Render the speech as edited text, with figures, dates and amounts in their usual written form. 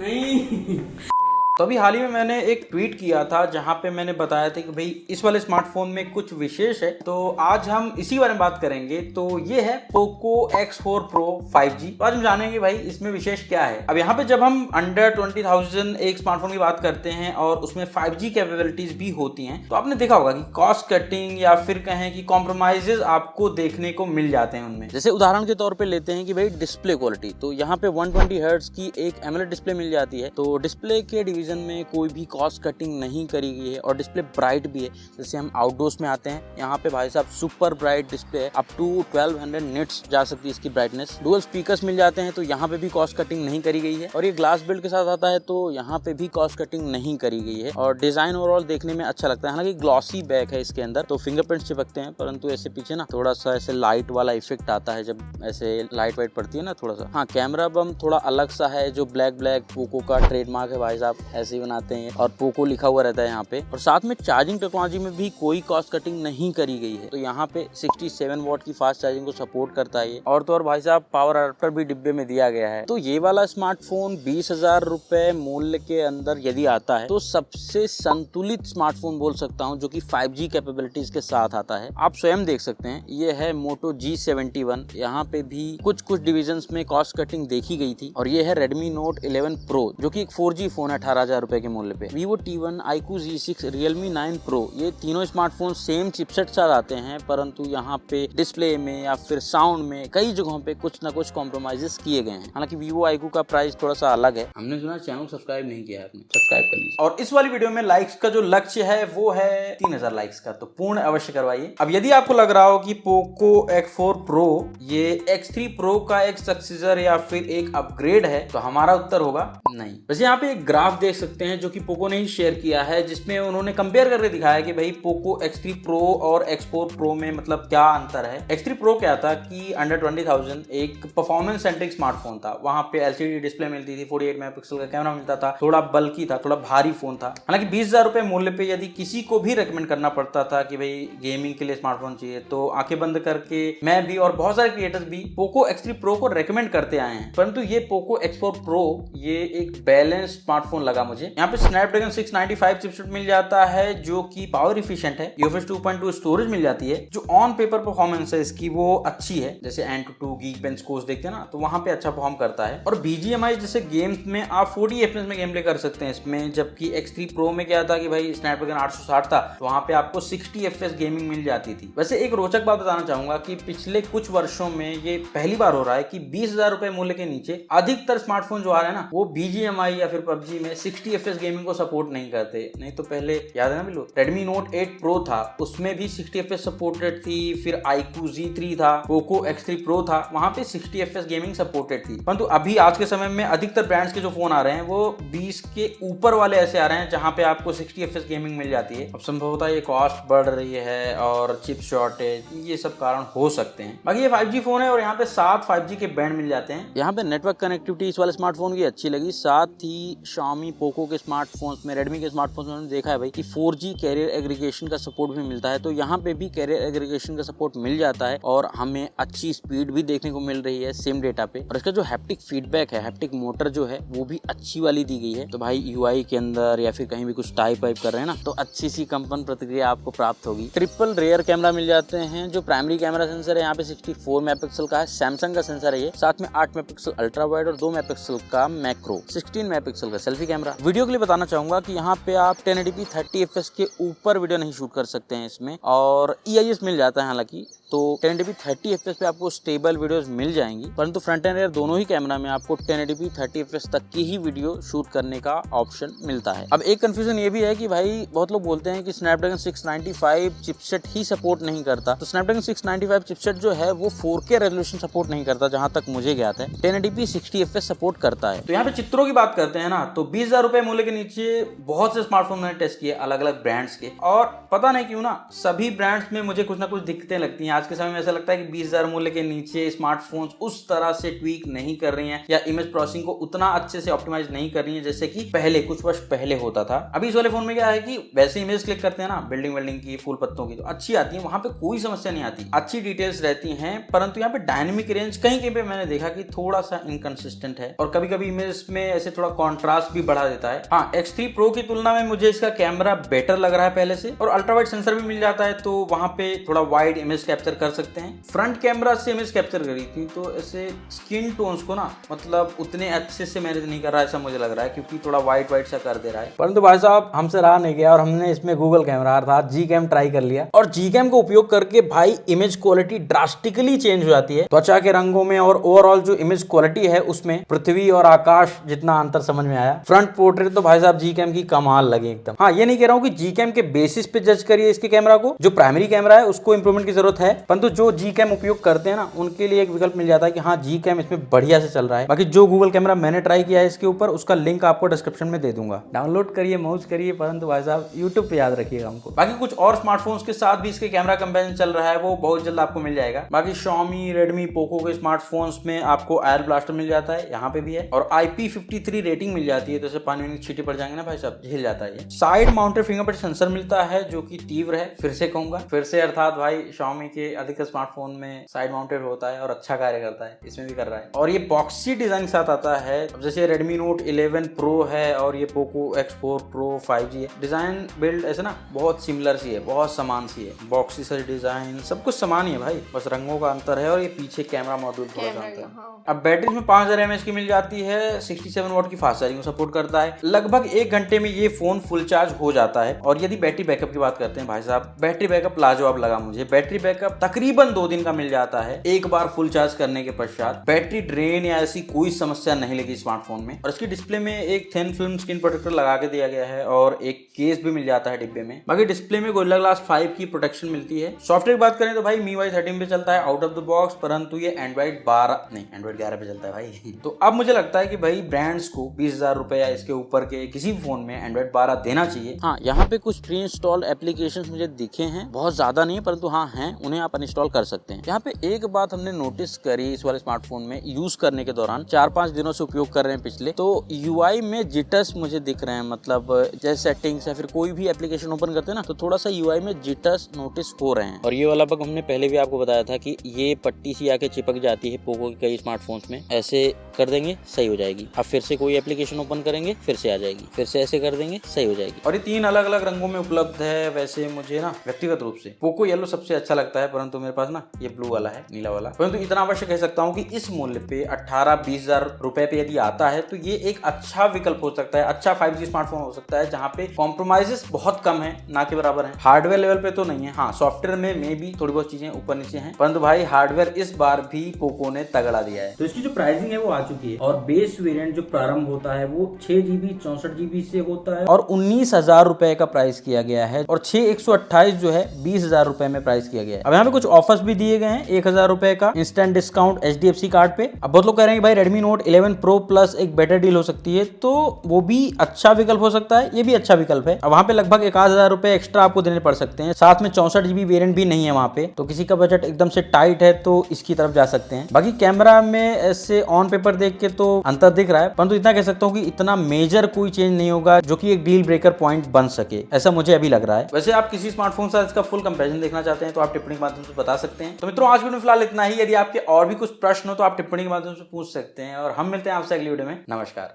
नहीं। तो अभी हाल ही में मैंने एक ट्वीट किया था जहां पे मैंने बताया था कि भाई इस वाले स्मार्टफोन में कुछ विशेष है, तो आज हम इसी बारे में बात करेंगे। तो ये है पोको X4 Pro 5G। तो आज हम जानेंगे भाई इसमें विशेष क्या है। अब यहाँ पे जब हम अंडर 20,000 एक स्मार्टफोन की बात करते हैं और उसमें 5G कैपेबिलिटीज भी होती हैं, तो आपने देखा होगा कि कॉस्ट कटिंग या फिर कहें कि कॉम्प्रोमाइजेस आपको देखने को मिल जाते हैं उनमें। जैसे उदाहरण के तौर पर लेते हैं कि भाई डिस्प्ले क्वालिटी, तो यहाँ पे 120 हर्ट्ज की एक एमोलेड डिस्प्ले मिल जाती है। तो डिस्प्ले के डिवीजन में कोई भी कॉस्ट कटिंग नहीं करी गई है और डिस्प्ले ब्राइट भी है। जैसे हम आउटडोर्स में आते हैं, यहाँ पे भाई साहब सुपर ब्राइट डिस्प्ले है, अप टू 1200 निट्स जा सकती है इसकी ब्राइटनेस। डुअल स्पीकर्स मिल जाते हैं, तो यहाँ पे भी कॉस्ट कटिंग नहीं करी गई है। और ये ग्लास बिल्ड के साथ आता है, तो यहाँ पे भी कॉस्ट कटिंग नहीं करी गई है। और डिजाइन ओवरऑल देखने में अच्छा लगता है। हालांकि ग्लॉसी बैक है इसके अंदर, तो फिंगरप्रिंट चिपकते हैं, परंतु ऐसे पीछे ना थोड़ा सा ऐसे लाइट वाला इफेक्ट आता है जब ऐसे लाइट वाइट पड़ती है ना थोड़ा सा। हाँ, कैमरा बम थोड़ा अलग सा है, जो ब्लैक पोको का ट्रेडमार्क है भाई साहब, ऐसे ही बनाते हैं और पोको लिखा हुआ रहता है यहाँ पे। और साथ में चार्जिंग टेक्नोलॉजी में भी कोई कॉस्ट कटिंग नहीं करी गई है। तो यहाँ पे 67 वॉट की फास्ट चार्जिंग को सपोर्ट करता है। और तो और भाई साहब पावर अडेप्टर भी डिब्बे में दिया गया है। तो ये वाला स्मार्टफोन 20,000 रुपए मूल्य के अंदर यदि आता है, तो सबसे संतुलित स्मार्टफोन बोल सकता हूँ, जो कि 5G कैपेबिलिटीज के साथ आता है। आप स्वयं देख सकते हैं, ये है Moto G71। यहाँ पे भी कुछ डिविजन्स में कॉस्ट कटिंग देखी गई थी। और ये है Redmi Note 11 Pro, जो कि एक 4G फोन है 18,000 रुपए के मूल्य पे। Vivo T1, iQOO Z6, Realme 9 Pro, ये तीनों स्मार्टफोन सेम चिपसेट साथ आते हैं, परंतु यहाँ पे डिस्प्ले में या फिर साउंड में कई जगहों पे कुछ ना कुछ कॉम्प्रोमाइजेस किए गए हैं। हालांकि Vivo iQOO का प्राइस थोड़ा सा अलग है। हमने सुना चैनल सब्सक्राइब नहीं किया है आपने, सब्सक्राइब कर लीजिए। और इस वाली वीडियो में लाइक्स का जो लक्ष्य है वो है 3,000 लाइक्स का, तो पूर्ण अवश्य करवाइए। अब यदि आपको लग रहा हो कि पोको X4 Pro ये X3 Pro का एक सक्सेसर या फिर एक अपग्रेड है, तो हमारा उत्तर होगा नहीं। वैसे यहाँ पे एक ग्राफ देख सकते हैं जो कि पोको ने ही शेयर किया है, जिसमें उन्होंने कंपेयर करके दिखाया कि भाई पोको X3 Pro और X4 Pro में मतलब क्या अंतर है। X3 Pro क्या था कि अंडर 20,000 एक परफॉर्मेंस सेंट्रिक स्मार्टफोन था। वहां पे LCD डिस्प्ले मिलती थी, 48 मेगापिक्सल का कैमरा मिलता था, थोड़ा बल्की था, थोड़ा भारी फोन था। हालांकि 20,000 रुपए मूल्य पे यदि किसी को भी रेकमेंड करना पड़ता था कि भाई गेमिंग के लिए स्मार्टफोन चाहिए, तो आंखें बंद करके मैं भी और बहुत सारे क्रिएटर्स भी पोको X3 Pro को रेकमेंड करते आए हैं। परंतु ये पोको X4 Pro ये एक बैलेंस स्मार्टफोन लगा मुझे। यहाँ पे स्नैपड्रैगन 695 चिपसेट मिल जाता है, जो कि पावर इफिशिएंट है। UFS 2.2 स्टोरेज मिल जाती है। जो ऑन पेपर परफॉर्मेंस है इसकी वो अच्छी है। जैसे Antutu, Geekbench कोर्स देखते हैं ना, तो वहां पे अच्छा परफॉर्म करता है। और BGMI जैसे गेम्स में आप 40 FPS में गेम प्ले कर सकते हैं इसमें, जबकि X3 Pro में क्या था कि भाई स्नैपड्रैगन 860 था, तो वहां पे आपको 60 FPS गेमिंग मिल जाती थी। वैसे एक रोचक बात बताना चाहूंगा कि पिछले कुछ वर्षों में ये पहली बार हो रहा है कि 20,000 रुपए मूल्य के नीचे अधिकतर स्मार्टफोन जो आ रहे हैं ना, वो BGMI या फिर PUBG में 60 FPS गेमिंग को सपोर्ट नहीं करते। नहीं तो पहले याद है ना बिल्कुल, Redmi Note 8 Pro था, उसमें भी 60 FPS सपोर्टेड थी। फिर iQOO Z3 था, पोको X3 Pro था, वहां पे 60 FPS गेमिंग सपोर्टेड थी। परंतु अभी आज के समय में अधिकतर ब्रांड्स के जो फोन आ रहे हैं वो 20 के ऊपर वाले ऐसे आ रहे हैं जहां पे आपको 60 FPS गेमिंग मिल जाती है। अब संभवतः ये कॉस्ट बढ़ रही है और चिप शॉर्टेज, ये सब कारण हो सकते हैं। बाकी ये 5G फोन है और यहाँ पे 7 5G के बैंड मिल जाते हैं। यहाँ पे नेटवर्क कनेक्टिविटी इस वाले स्मार्टफोन की अच्छी लगी। साथ ही Xiaomi, पोको के स्मार्टफोन्स में, Redmi के स्मार्टफोन्स में देखा है भाई कि 4G कैरियर एग्रीगेशन का सपोर्ट भी मिलता है। तो यहाँ पे भी कैरियर एग्रीगेशन का सपोर्ट मिल जाता है और हमें अच्छी स्पीड भी देखने को मिल रही है सेम डेटा पे। और इसका जो हैप्टिक फीडबैक है, हैप्टिक मोटर जो है वो भी अच्छी वाली दी गई है। तो भाई UI के अंदर या फिर कहीं भी कुछ टाइप वाइप कर रहे हैं ना, तो अच्छी सी कंपन प्रतिक्रिया आपको प्राप्त होगी। ट्रिपल रेयर कैमरा मिल जाते हैं। जो प्राइमरी कैमरा सेंसर है यहाँ पे 64 मेगापिक्सल का है, सैमसंग का सेंसर है ये। साथ में 8 मेगापिक्सल अल्ट्रा वाइड और 2 मेगापिक्सल का मैक्रो, 16 मेगापिक्सल का सेल्फी कैमरा। वीडियो के लिए बताना चाहूंगा कि यहाँ पे आप 1080p 30 FPS के ऊपर वीडियो नहीं शूट कर सकते हैं इसमें, और EIS मिल जाता है हालांकि। तो 1080p 30 FPS पे आपको स्टेबल वीडियोस मिल जाएंगी, परंतु फ्रंट एंड रियर दोनों ही कैमरा में आपको 1080p 30 FPS तक की ही वीडियो शूट करने का ऑप्शन मिलता है। अब एक कंफ्यूजन ये भी है कि भाई बहुत लोग बोलते हैं कि स्नैपड्रैगन 695 चिपसेट ही सपोर्ट नहीं करता। तो स्नैपड्रैगन 695 चिपसेट जो है वो 4K रेजोल्यूशन सपोर्ट नहीं करता, जहां तक मुझे ज्ञात है। 1080p 60 FPS सपोर्ट करता है। तो यहाँ पे चित्रों की बात करते हैं ना, तो 20,000 रुपए मूल्य के नीचे बहुत से स्मार्टफोन मैंने टेस्ट किए अलग अलग ब्रांड्स के, और पता नहीं क्यों ना सभी ब्रांड्स में मुझे कुछ ना कुछ दिक्कतें लगती हैं। आज के समय में ऐसा लगता है कि 20,000 मूल्य के नीचे स्मार्टफोन्स उस तरह से ट्वीक नहीं कर रही हैं या इमेज प्रोसेसिंग को उतना अच्छे से ऑप्टिमाइज नहीं कर रही है जैसे कि पहले कुछ वर्ष पहले होता था। अभी इस वाले फोन में क्या है कि वैसे इमेज क्लिक करते हैं ना बिल्डिंग वेल्डिंग की, फूल पत्तों की, तो अच्छी आती है, वहां पे कोई समस्या नहीं आती, अच्छी डिटेल्स रहती हैं। परंतु यहाँ पे डायनेमिक रेंज कहीं कहीं पे मैंने देखा कि थोड़ा सा इनकंसिस्टेंट है और कभी कभी इमेज में ऐसे थोड़ा कॉन्ट्रास्ट भी बढ़ा देता है। हाँ, X3 Pro की तुलना में मुझे इसका कैमरा बेटर लग रहा है पहले से, और अल्ट्रा वाइड सेंसर भी मिल जाता है तो वहां पे थोड़ा वाइड इमेज कैप्चर कर सकते हैं। फ्रंट कैमरा से इमेज कैप्चर करी थी तो ऐसे स्किन टोन्स को ना मतलब उतने अच्छे से मैनेज नहीं कर रहा है ऐसा मुझे लग रहा है, क्योंकि थोड़ा वाइट वाइट सा कर दे रहा है। परंतु भाई साहब हमसे रहा नहीं गया और हमने इसमें गूगल कैमरा अर्थात Gcam ट्राई कर लिया, और Gcam का उपयोग करके भाई इमेज क्वालिटी ड्रास्टिकली चेंज हो जाती है। त्वचा के रंगों में और ओवरऑल जो इमेज क्वालिटी है उसमें पृथ्वी और आकाश जितना अंतर समझ में आया। फ्रंट पोर्ट्रेट तो भाई साहब Gcam की कमाल लगे एकदम। हाँ, ये नहीं कह रहा हूँ कि Gcam के बेसिस पे जज करिए इसके कैमरा को, जो प्राइमरी कैमरा है उसको इंप्रूवमेंट की जरूरत है, परंतु जो Gcam उपयोग करते हैं ना उनके लिए एक विकल्प मिल जाता है कि हाँ Gcam इसमें बढ़िया से चल रहा है। बाकी जो गूगल कैमरा मैंने ट्राई किया है इसके ऊपर, उसका लिंक आपको डिस्क्रिप्शन में दे दूंगा, डाउनलोड करिए, मौज करिए, परंतु भाई साहब यूट्यूब पे याद रखिएगा हमको। बाकी कुछ और स्मार्टफोन्स के साथ भी इसके कैमरा कंपैरिजन चल रहा है, वो बहुत जल्द आपको मिल जाएगा। बाकी Xiaomi, Redmi, Poco के स्मार्टफोन्स में आपको एयर ब्लास्टर मिल जाता है, यहाँ पे भी है, और IP53 रेटिंग मिल जाती है, तो जैसे पानी में छींटे पड़ जाएंगे ना भाई साहब, झिल जाता है। साइड माउंटेड फिंगरप्रिंट सेंसर मिलता है जो कि तीव्र है, फिर से कहूंगा, फिर से अर्थात भाई Xiaomi के अधिक स्मार्टफोन में साइड माउंटेड होता है और अच्छा कार्य करता है, इसमें भी कर रहा है। और ये बॉक्सी डिजाइन के साथ आता है, जैसे Redmi Note 11 Pro है और ये Poco X4 Pro 5G है। डिजाइन बिल्ड ऐसे ना बहुत सिमिलर सी है, बहुत समान सी है, बॉक्सी सा डिजाइन, सब कुछ समान ही है भाई, बस रंगों का अंतर है और ये पीछे कैमरा मॉड्यूल थोड़ा सा अंतर है। हाँ। अब बैटरी में 5000 mAh की मिल जाती है, 67 वाट की फास्ट चार्जिंग सपोर्ट करता है, लगभग 1 घंटे में ये फोन फुल चार्ज हो जाता है। और यदि बैटरी बैकअप की बात करते हैं भाई साहब, बैटरी बैकअप लाजवाब लगा मुझे। बैटरी बैकअप तकरीबन 2 दिन का मिल जाता है एक बार फुल चार्ज करने के पश्चात। बैटरी ड्रेन या ऐसी कोई समस्या नहीं लगी स्मार्टफोन में। और इसकी डिस्प्ले में एक थिन फिल्म स्क्रीन प्रोटेक्टर लगा के दिया गया है और एक केस भी मिल जाता है डिब्बे में। बाकी डिस्प्ले में गोरिल्ला ग्लास 5 की प्रोटेक्शन मिलती है। सॉफ्टवेयर की बात करें तो भाई MIUI 13 पे चलता है आउट ऑफ द बॉक्स, परंतु ये एंड्रॉइड 11 पे चलता है भाई। तो अब मुझे लगता है कि भाई ब्रांड्स को 20,000 रुपए या इसके ऊपर के किसी भी फोन में एंड्रॉइड 12 देना चाहिए। हाँ, यहाँ पे कुछ प्री इंस्टॉल एप्लीकेशन मुझे दिखे हैं, बहुत ज्यादा नहीं परंतु हाँ हैं, उन्हें आप अनइंस्टॉल कर सकते हैं। यहाँ पे एक बात हमने नोटिस करी इस वाले स्मार्टफोन में यूज करने के दौरान, 4-5 दिनों से उपयोग कर रहे हैं पिछले, तो UI में जिटर्स मुझे दिख रहे हैं, मतलब जैसे सेटिंग्स या फिर कोई भी एप्लीकेशन ओपन करते हैं ना तो थोड़ा सा UI में जिटर्स नोटिस हो रहे हैं। और ये वाला बग हमने पहले भी आपको बताया था कि ये पट्टी सी आके चिपक जाती है पोको के कई स्मार्टफोन्स में, ऐसे कर देंगे सही हो जाएगी। अब फिर से कोई एप्लीकेशन ओपन करेंगे फिर से आ जाएगी, फिर से ऐसे कर देंगे सही हो जाएगी। और ये 3 अलग अलग रंगों में उपलब्ध है। वैसे मुझे ना व्यक्तिगत रूप से पोको येलो सबसे अच्छा लगता है, परंतु मेरे पास ना ये ब्लू वाला है, नीला वाला। परंतु इतना अवश्य कह सकता हूँ कि इस मूल्य पे 18-20 हजार रुपए पे यदि आता है तो ये एक अच्छा विकल्प हो सकता है, अच्छा 5G स्मार्टफोन हो सकता है, जहाँ पे कॉम्प्रोमाइजेस बहुत कम है, ना के बराबर है। हार्डवेयर लेवल पे तो नहीं है, हाँ सॉफ्टवेयर में भी थोड़ी बहुत चीजें ऊपर नीचे हैं, परंतु भाई हार्डवेयर इस बार भी पोको ने तगड़ा दिया है। तो इसकी जो प्राइसिंग है वो आ चुकी है, और बेस वेरिएंट जो प्रारंभ होता है वो 6GB 64GB से होता है और 19,000 रुपए का प्राइस किया गया है, और 6/128 जो है 20,000 रुपए में प्राइस किया गया है। अब यहाँ पे कुछ ऑफर्स भी दिए गए हैं, 1,000 रुपए का इंस्टेंट डिस्काउंट HDFC कार्ड पे। अब बहुत लोग कह रहे हैं कि भाई Redmi Note 11 Pro प्लस एक बेटर डील हो सकती है, तो वो भी अच्छा विकल्प हो सकता है, ये भी अच्छा विकल्प है। अब वहाँ पे लगभग 1,000 रुपए एक्स्ट्रा आपको देने पड़ सकते हैं, साथ में 64GB वेरिएंट भी नहीं है वहाँ पे, तो किसी का बजट एकदम से टाइट है तो इसकी तरफ जा सकते हैं। बाकी कैमरा में ऐसे ऑन पेपर देख के तो अंतर दिख रहा है, परंतु इतना कह सकता हूँ कि इतना मेजर कोई चेंज नहीं होगा जो कि एक डील ब्रेकर पॉइंट बन सके, ऐसा मुझे अभी लग रहा है। वैसे आप किसी स्मार्टफोन के साथ इसका फुल कंपैरिजन देखना चाहते हैं तो आप टिप्पणी के माध्यम से बता सकते हैं। तो मित्रों आज वीडियो में फिलहाल इतना ही। यदि आपके और भी कुछ प्रश्न हो तो आप टिप्पणी के माध्यम से पूछ सकते हैं, और हम मिलते हैं आपसे अगली वीडियो में। नमस्कार।